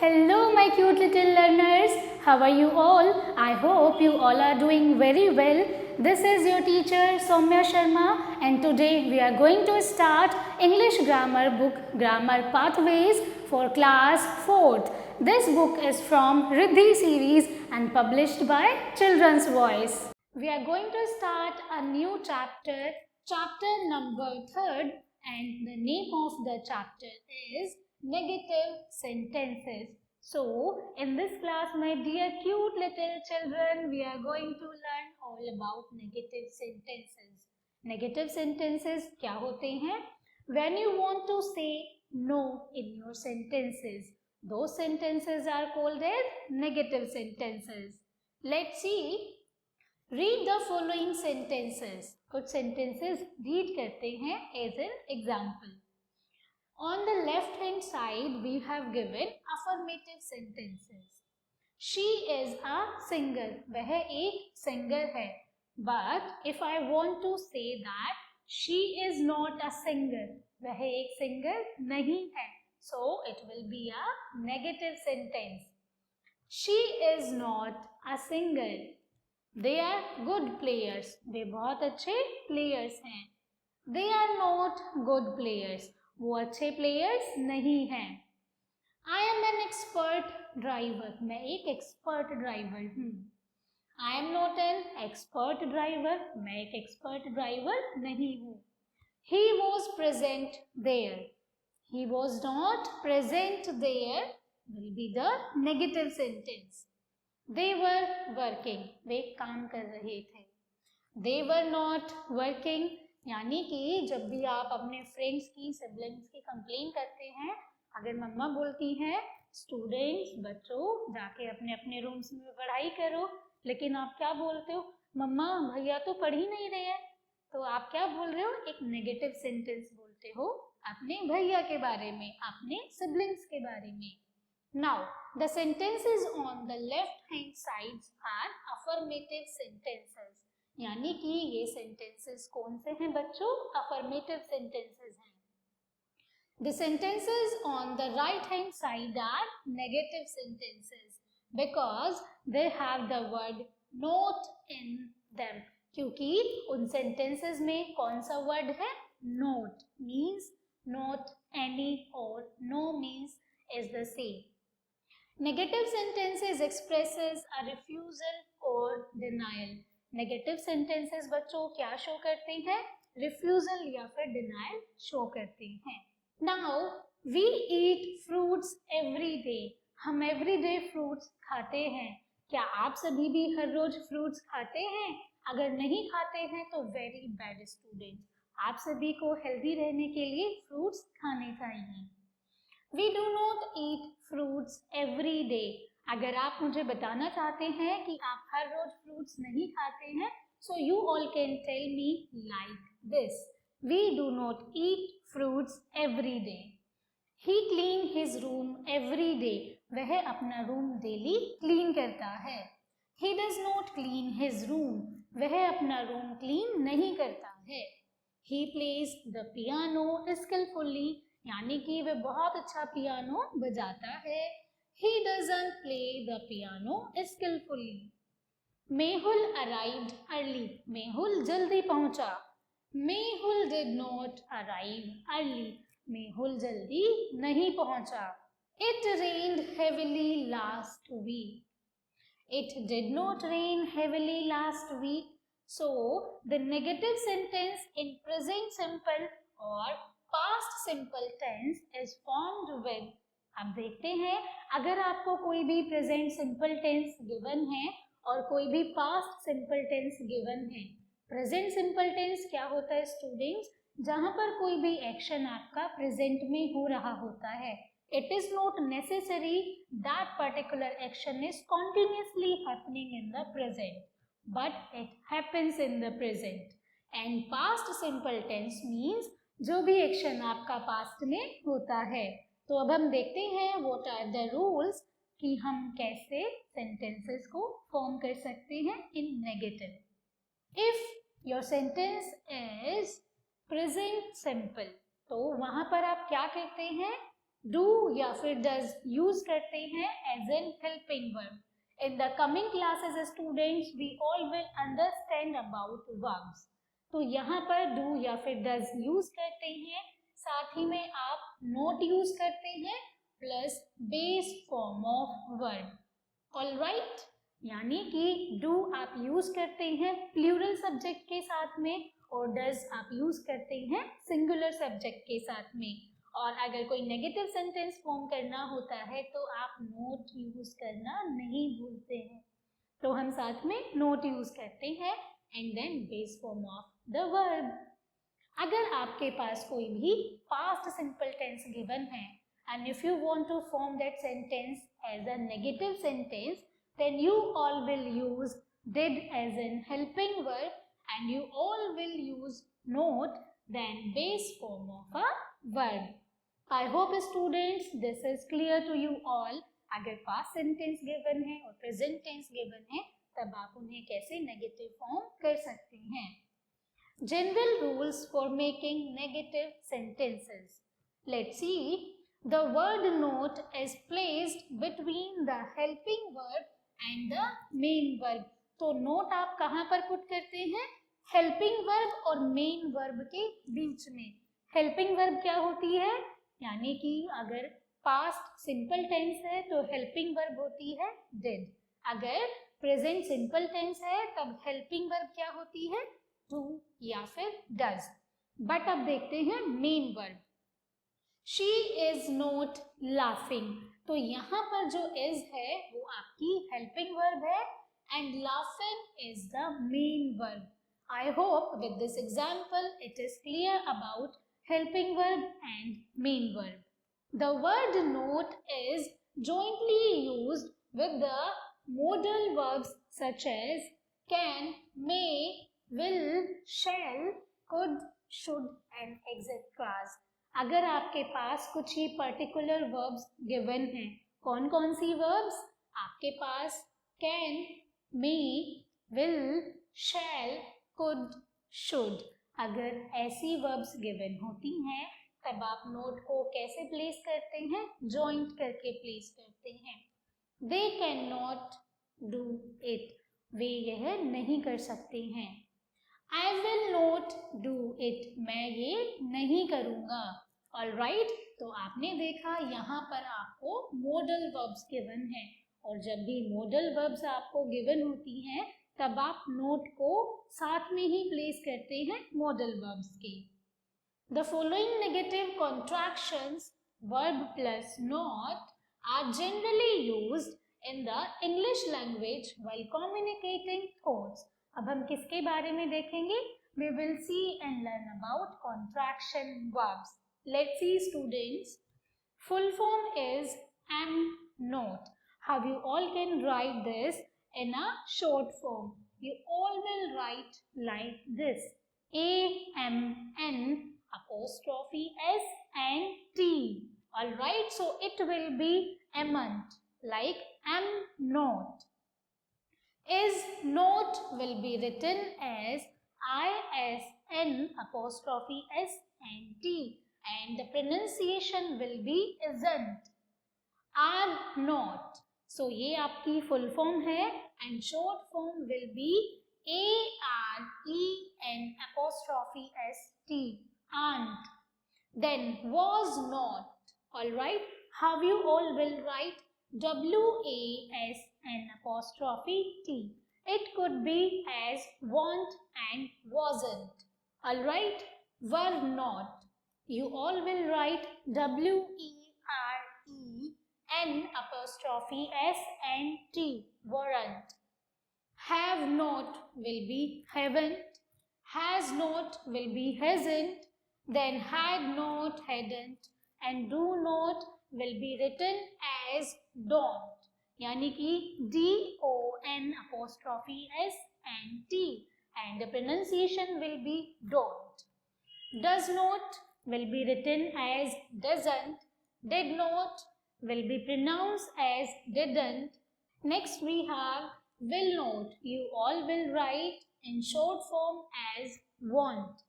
Hello, my cute little learners. How are you all? I hope you all are doing very well. This is your teacher Soumya Sharma, and today we are going to start English grammar book Grammar Pathways for class 4th. This book is from Riddhi series and published by Children's Voice. We are going to start a new chapter, chapter number 3rd, and the name of the chapter is negative sentences. So, in this class, my dear cute little children, we are going to learn all about negative sentences. Negative sentences क्या होते हैं? When you want to say no in your sentences, those sentences are called as negative sentences. Let's see. Read the following sentences. कुछ sentences read करते हैं as an example. On the left hand side, we have given affirmative sentences. She is a singer. वह एक singer है. But if I want to say that she is not a singer, वह एक singer नहीं है. So it will be a negative sentence. She is not a singer. They are good players. वे बहुत अच्छे players हैं. They are not good players. वो अच्छे players नहीं हैं. I am an expert driver. मैं एक एक्सपर्ट ड्राइवर हूँ. I am not an expert driver. मैं एक एक्सपर्ट ड्राइवर नहीं हूँ. He was present there. He was not present there will be the negative sentence. They were working. वे काम कर रहे थे. They were not working. यानी कि जब भी आप अपने फ्रेंड्स की सिबलिंग्स की कंप्लेन करते हैं, अगर मम्मा बोलती हैं स्टूडेंट्स बच्चों जाके अपने अपने रूम्स में पढ़ाई करो, लेकिन आप क्या बोलते हो, मम्मा भैया तो पढ़ ही नहीं रहे हैं, तो आप क्या बोल रहे हो, एक नेगेटिव सेंटेंस बोलते हो अपने भैया के बारे में, अपने सिबलिंग्स के बारे में. Now the sentences on the left hand sides are affirmative sentences. यानी कि ये सेंटेंसेस कौन से हैं बच्चों? अफर्मेटिव सेंटेंसेस हैं. The sentences on the right hand side are negative sentences because they have the word not in them. क्योंकि उन sentences में कौन सा word है? Not means not any or no means is the same. Negative sentences expresses a refusal or denial. Negative sentences बच्चों क्या show करते हैं? रिफ्यूजल या फिर डिनायल शो करते हैं. Now we eat fruits every day. हम एवरी डे फ्रूट्स खाते हैं. क्या आप सभी भी हर रोज फ्रूट्स खाते हैं? अगर नहीं खाते हैं तो वेरी बैड स्टूडेंट. आप सभी को हेल्दी रहने के लिए फ्रूट्स खाने चाहिए. We do not eat fruits every day. अगर आप मुझे बताना चाहते हैं कि आप हर रोज फ्रूट्स नहीं खाते हैं, so you all can tell me like this. We do not eat fruits every day. He clean his room every day. वह अपना रूम डेली क्लीन करता है. He does not clean his room. वह अपना room clean नहीं करता है. He plays the piano skilfully. यानी कि वह बहुत अच्छा पियानो बजाता है. He doesn't play the piano skillfully. Mehul arrived early. Mehul जल्दी पहुंचा. Mehul did not arrive early. Mehul जल्दी नहीं पहुंचा. It rained heavily last week. It did not rain heavily last week. So the negative sentence in present simple or past simple tense is formed with. अब देखते हैं, अगर आपको कोई भी प्रेजेंट सिंपल टेंस गिवन है और कोई भी पास्ट सिंपल टेंस गिवन है. प्रेजेंट सिंपल टेंस क्या होता है स्टूडेंट्स? जहां पर कोई भी एक्शन आपका प्रेजेंट में हो रहा होता है. It is not necessary that particular action is continuously happening in the present, but it happens in the present. And past simple tense means जो भी एक्शन आपका पास्ट में होता है. तो अब हम देखते हैं व्हाट आर द रूल्स कि हम कैसे सेंटेंसेस को फॉर्म कर सकते हैं in negative. If your sentence is present simple, तो वहां पर आप क्या कहते हैं? डू या फिर डज यूज करते हैं as an helping verb. In the coming classes students we all will understand about verbs. तो यहाँ पर do या फिर does यूज करते हैं, साथ ही में आप not यूज करते हैं plus base form of verb. Alright, यानी कि do आप यूज करते हैं प्लूरल सब्जेक्ट के साथ में और does आप यूज करते हैं सिंगुलर सब्जेक्ट के साथ में. और अगर कोई नेगेटिव सेंटेंस फॉर्म करना होता है तो आप नोट यूज करना नहीं भूलते हैं, तो हम साथ में नोट यूज करते हैं and then base form of the verb. अगर आपके पास कोई भी पास्ट सिंपल टेंस गिवन है and if you want to form that sentence as a negative sentence then you all will use did as an helping verb and you all will use not then base form of a verb. I hope students this is clear to you all. अगर past sentence given है और present tense given है तब आप उन्हें कैसे negative form कर सकते हैं. General rules for making negative sentences. Let's see. The word note is placed between the helping verb and the main verb. तो note आप कहाँ पर put करते हैं? हेल्पिंग वर्ब और मेन वर्ब के बीच में. हेल्पिंग वर्ब क्या होती है, यानी कि अगर पास्ट सिंपल टेंस है तो हेल्पिंग वर्ब होती है डिड. अगर प्रेजेंट सिंपल टेंस है तब हेल्पिंग वर्ब क्या होती है, डू या फिर डज. बट अब देखते हैं main verb. She is not laughing. तो यहाँ पर जो इज है वो आपकी हेल्पिंग वर्ब है and laughing is the main verb. I hope with this example it is clear about helping verb and main verb. The word note is jointly used with the modal verbs such as can, may, will, shall, could, should and etc. अगर आपके पास कुछ ही particular verbs given हैं, कौन कौन सी verbs आपके पास can, may, will, shall, could, should. अगर ऐसी verbs given होती हैं तब आप नोट को कैसे प्लेस करते हैं, जॉइंट करके प्लेस करते हैं. They cannot do it. वे यह नहीं कर सकते हैं. I will not do it. मैं ये नहीं करूँगा. Alright, तो आपने देखा यहाँ पर आपको modal verbs given हैं और जब भी modal verbs आपको given होती हैं तब आप नोट को साथ में ही प्लेस करते हैं मॉडल वर्ब्स के. The following negative contractions verb plus not are generally used in the English language while communicating thoughts. अब हम किसके बारे में देखेंगे? We will see and learn about contraction verbs. Let's see students. Full form is am not. How you all can write this in a short form? You all will write like this. A-M-N apostrophe S-N-T. Alright, so it will be amn't, like am not. Is not will be written as I-S-N apostrophe S-N-T and the pronunciation will be isn't. Are not. So ये आपकी full form है and short form will be A-R-E-N apostrophe S-T, aren't. Then was not. Alright, how you all will write W-A-S-N apostrophe T. It could be as want and wasn't. Alright, were not. You all will write W-E-R-E-N apostrophe S-N-T, weren't. Have not will be haven't. Has not will be hasn't. Then had not, hadn't. And do not will be written as don't. यानी कि D-O-N apostrophe S-N-T. And the pronunciation will be don't. Does not will be written as doesn't. Did not will be pronounced as didn't. Next we have will not. You all will write in short form as won't.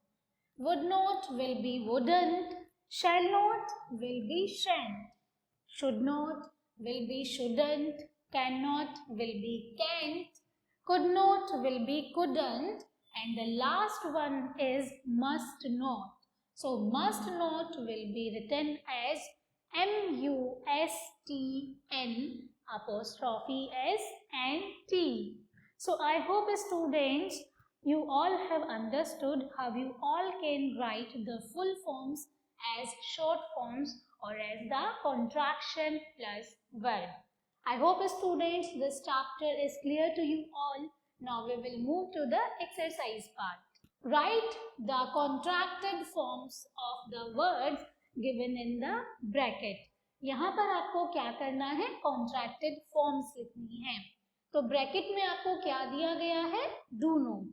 Would not will be wouldn't. Shall not will be shan't. Should not will be shouldn't. Cannot will be can't. Could not will be couldn't. And the last one is must not. So must not will be written as MUSTN apostrophe S and T. So I hope students you all have understood how you all can write the full forms as short forms or as the contraction plus verb. I hope students this chapter is clear to you all. Now we will move to the exercise part. Write the contracted forms of the words given in the bracket. यहाँ पर आपको क्या करना है? Contracted forms लिखनी है. तो bracket में आपको क्या दिया गया है? Do not.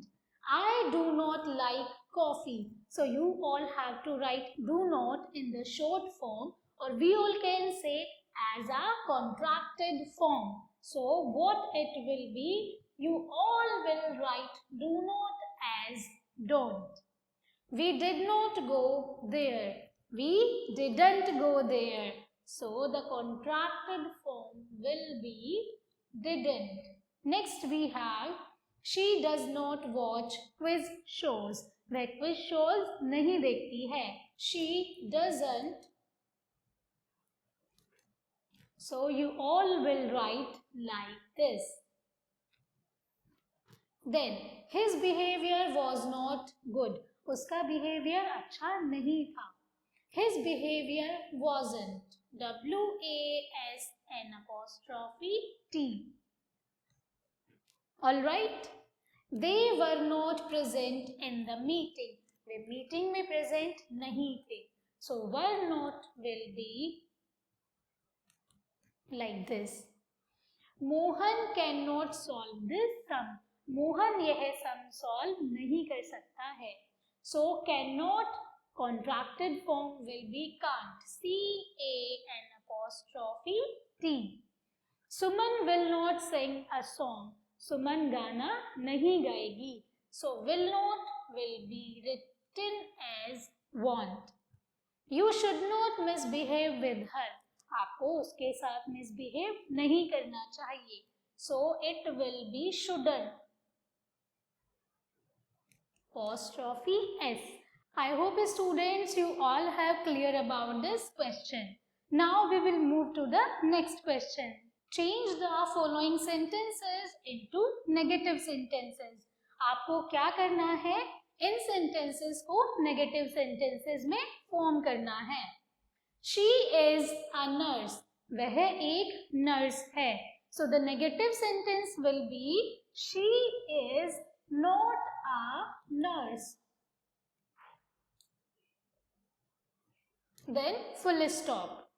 I do not like coffee. So you all have to write do not in the short form, or we all can say as a contracted form. So what it will be? You all will write do not as don't. We did not go there. We didn't go there. So the contracted form will be didn't. Next we have she does not watch quiz shows. वह quiz shows नहीं देखती है. She doesn't. So you all will write like this. Then his behavior was not good. उसका behavior अच्छा नहीं था. His behavior wasn't. WASN''T. All right. They were not present in the meeting. Way meeting में present नहीं थे. So were not will be like this. Mohan cannot solve this sum. Mohan यह sum solve नहीं कर सकता है. So cannot contracted form will be can't. CAN'T. Suman will not sing a song. सुमन गाना नहीं गाएगी. So will not will be written as want. You should not misbehave with her. आपको उसके साथ misbehave नहीं करना चाहिए. So it will be shouldn't. Apostrophe S. I hope students you all have clear about this question. Now we will move to the next question. Change the following sentences into negative sentences. आपको क्या करना है? इन sentences को negative sentences में form करना है. She is a nurse. वह एक nurse है. So the negative sentence will be she is not a nurse. Then full stop.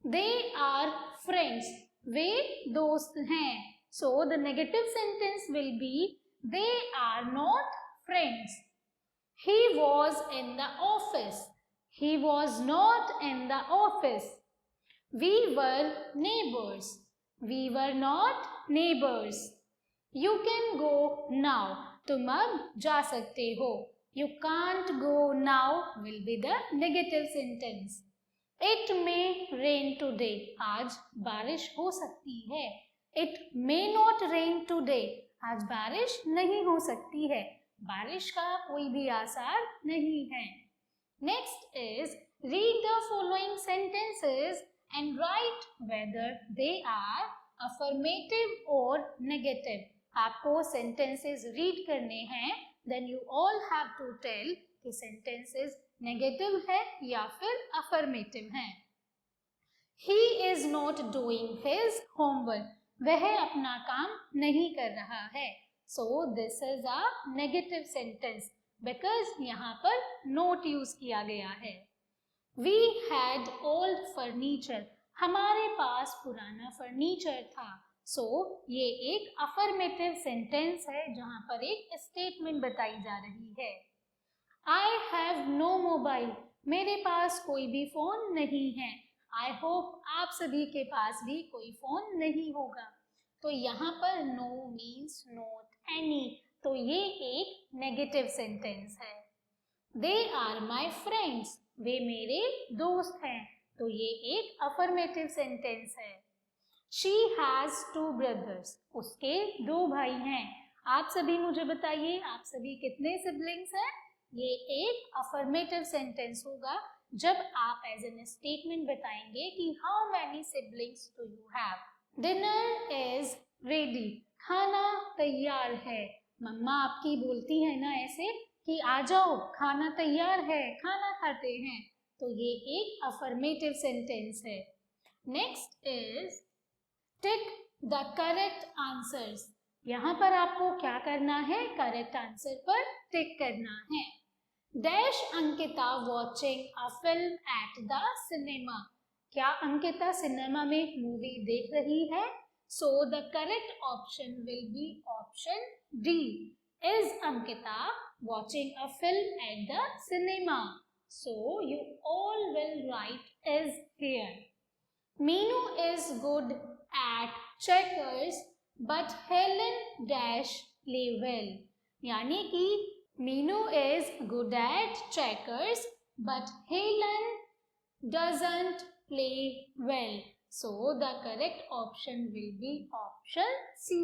They are friends. वे दोस्त हैं. So the negative sentence will be they are not friends. He was in the office. He was not in the office. We were neighbors. We were not neighbors. You can go now. तुम अब जा सकते हो. You can't go now will be the negative sentence. It may rain today. आज बारिश हो सकती है. It may not rain today. आज बारिश नहीं हो सकती है. बारिश का कोई भी आसार नहीं है. Next is read the following sentences and write whether they are affirmative or negative. आपको sentences read करने हैं. Then you all have to tell कि sentences negative है या फिर affirmative है. He is not doing his homework. वह अपना काम नहीं कर रहा है. So this is a negative sentence because यहाँ पर not use किया गया है. We had old furniture. हमारे पास पुराना फर्नीचर था. So ये एक affirmative sentence है जहाँ पर एक statement बताई जा रही है. I have no mobile. मेरे पास कोई भी फोन नहीं है. I hope आप सभी के पास भी कोई फोन नहीं होगा. तो यहाँ पर no means not any. तो ये एक negative sentence है. They are my friends. वे मेरे दोस्त हैं। तो ये एक अफर्मेटिव सेंटेंस है। She has 2 brothers. उसके 2 भाई हैं। आप सभी मुझे बताइए, आप सभी कितने सिबलिंग्स हैं? ये एक अफर्मेटिव सेंटेंस होगा जब आप एज एन स्टेटमेंट बताएंगे कि how many siblings do you have. Dinner is ready. खाना तैयार है। मम्मा आपकी बोलती है ना ऐसे कि आ जाओ खाना तैयार है, खाना खाते हैं। तो ये एक अफर्मेटिव सेंटेंस है। Next is tick the correct answers. यहाँ पर आपको क्या करना है? करेक्ट आंसर पर टिक करना है। Dash Ankita watching a film at the cinema. क्या अंकिता सिनेमा में मूवी देख रही है? So the correct option will be option D. Is Ankita watching a film at the cinema? So you all will write is here. Meenu is good at checkers but Helen dash play well। यानी कि Meenu is good at checkers but Helen doesn't play well। So the correct option will be option C।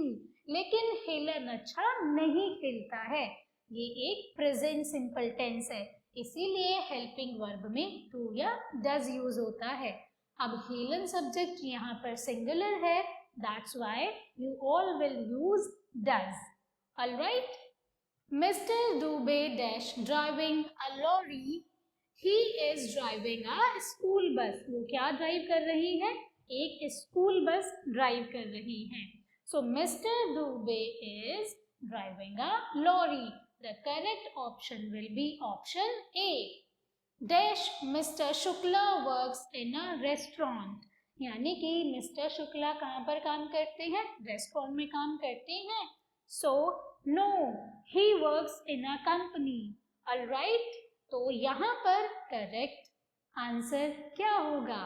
लेकिन Helen अच्छा नहीं खेलता है। ये एक present simple tense है, इसीलिए हेल्पिंग वर्ब में टू या डज यूज होता है। अब हेलन सब्जेक्ट यहाँ पर सिंगुलर है, that's why you all will use does. Alright. Mister Dubey dash driving a lorry. He is driving a school bus. वो क्या ड्राइव कर रही है? एक स्कूल बस ड्राइव कर रही है। So mister Dubey is driving a lorry. The correct option will be option A. Dash mister Shukla works in a restaurant. यानी कि मिस्टर शुक्ला कहाँ पर काम करते हैं? रेस्टोरेंट में काम करते हैं। So no, he works in a company. Alright. तो यहाँ पर करेक्ट आंसर क्या होगा?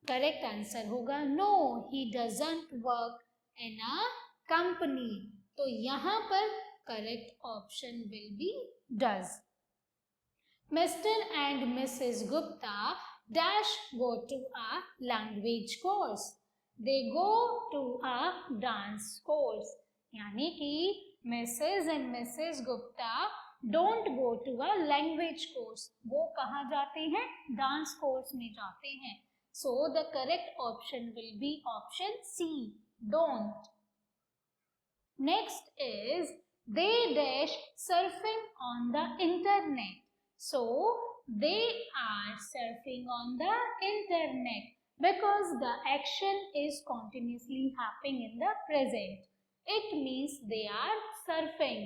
करेक्ट आंसर होगा no, he doesn't work in a company. तो यहाँ पर correct option will be does. Mr. and Mrs. Gupta dash go to a language course. They go to a dance course. यानी कि Mrs. and Mrs. Gupta don't go to a language course. वो कहाँ जाते हैं? Dance course में जाते हैं। So the correct option will be option C, don't. Next is they dash surfing on the internet. So they are surfing on the internet because the action is continuously happening in the present. It means they are surfing.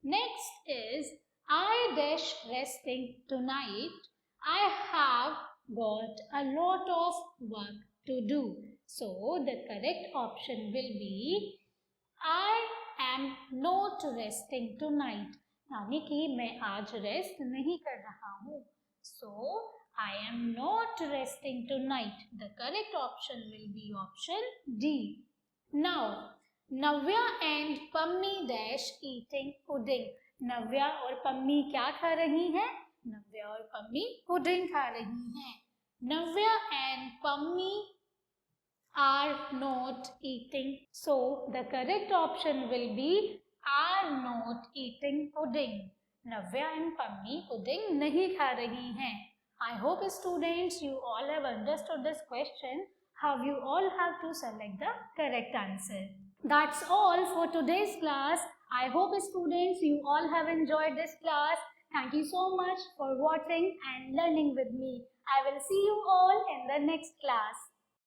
Next is I dash resting tonight. I have got a lot of work to do. So the correct option will be I am not resting tonight। यानी कि मैं आज rest नहीं कर रहा हूँ। So I am not resting tonight. The correct option will be option D. Now Navya and Pammi dash eating pudding. Navya और पम्मी क्या खा रही हैं? नव्या और पम्मी पुडिंग खा रही हैं। Navya and Pammi are not eating. So the correct option will be are not eating pudding. Navya and Pammi pudding नहीं खा रही हैं। I hope students you all have understood this question. How you all have to select the correct answer. That's all for today's class. I hope students you all have enjoyed this class. Thank you so much for watching and learning with me. I will see you all in the next class.